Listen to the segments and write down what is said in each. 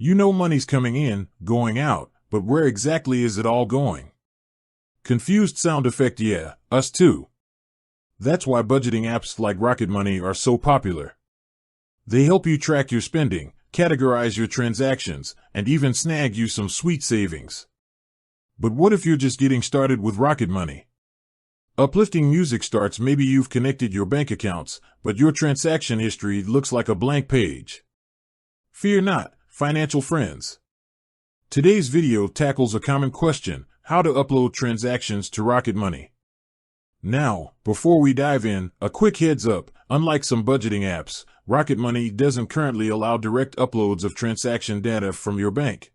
You know money's coming in, going out, but where exactly is it all going? Confused sound effect? Yeah, us too. That's why budgeting apps like Rocket Money are so popular. They help you track your spending, categorize your transactions, and even snag you some sweet savings. But what if you're just getting started with Rocket Money? Uplifting music starts. Maybe you've connected your bank accounts, but your transaction history looks like a blank page. Fear not, financial friends. Today's video tackles a common question: how to upload transactions to Rocket Money. Now, before we dive in, a quick heads up: unlike some budgeting apps, Rocket Money doesn't currently allow direct uploads of transaction data from your bank.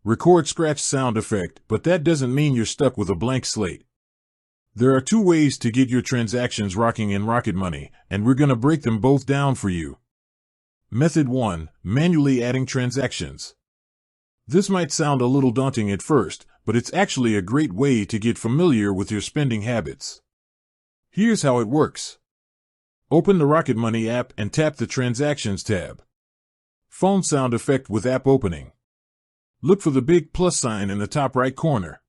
Record scratch sound effect, but that doesn't mean you're stuck with a blank slate. There are two ways to get your transactions rocking in Rocket Money, and we're going to break them both down for you. Method 1: manually adding transactions. This might sound a little daunting at first, but it's actually a great way to get familiar with your spending habits. Here's how it works. Open the Rocket Money app and tap the Transactions tab. Phone sound effect with app opening. Look for the big plus sign in the top right corner.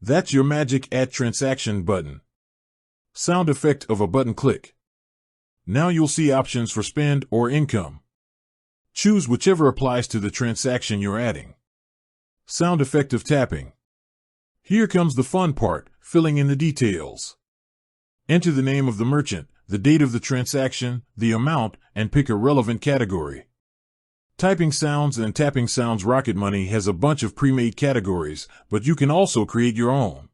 That's your magic Add Transaction button. Sound effect of a button click. Now you'll see options for spend or income. Choose whichever applies to the transaction you're adding. Sound effect of tapping. Here comes the fun part, filling in the details. Enter the name of the merchant, the date of the transaction, the amount, and pick a relevant category. Typing sounds and tapping sounds. Rocket Money has a bunch of pre-made categories, but you can also create your own.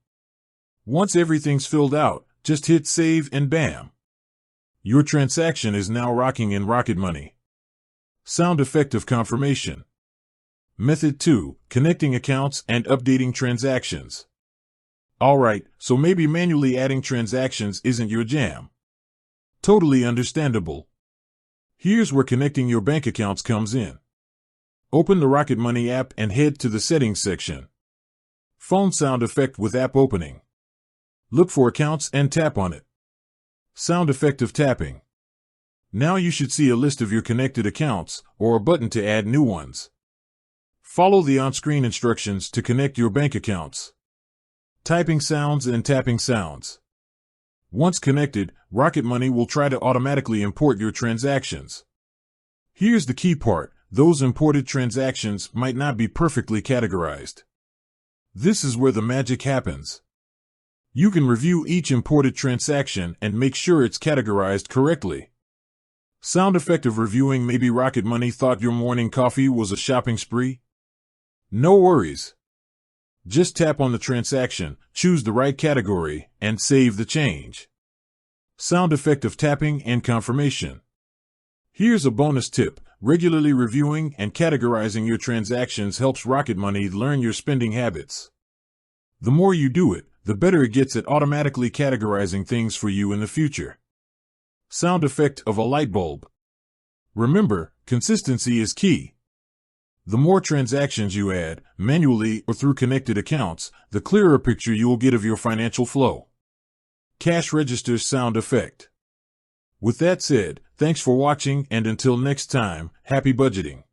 Once everything's filled out, just hit save and bam! Your transaction is now rocking in Rocket Money. Sound effect of confirmation. Method 2: connecting accounts and updating transactions. Alright, so maybe manually adding transactions isn't your jam. Totally understandable. Here's where connecting your bank accounts comes in. Open the Rocket Money app and head to the Settings section. Phone sound effect with app opening. Look for Accounts and tap on it. Sound effect of tapping. Now you should see a list of your connected accounts, or a button to add new ones. Follow the on-screen instructions to connect your bank accounts. Typing sounds and tapping sounds. Once connected, Rocket Money will try to automatically import your transactions. Here's the key part: those imported transactions might not be perfectly categorized. This is where the magic happens. You can review each imported transaction and make sure it's categorized correctly. Sound effect of reviewing. Maybe Rocket Money thought your morning coffee was a shopping spree? No worries. Just tap on the transaction, choose the right category, and save the change. Sound effect of tapping and confirmation. Here's a bonus tip: regularly reviewing and categorizing your transactions helps Rocket Money learn your spending habits. The more you do it, the better it gets at automatically categorizing things for you in the future. Sound effect of a light bulb. Remember, consistency is key. The more transactions you add, manually or through connected accounts, the clearer picture you will get of your financial flow. Cash register sound effect. With that said, thanks for watching, and until next time, happy budgeting.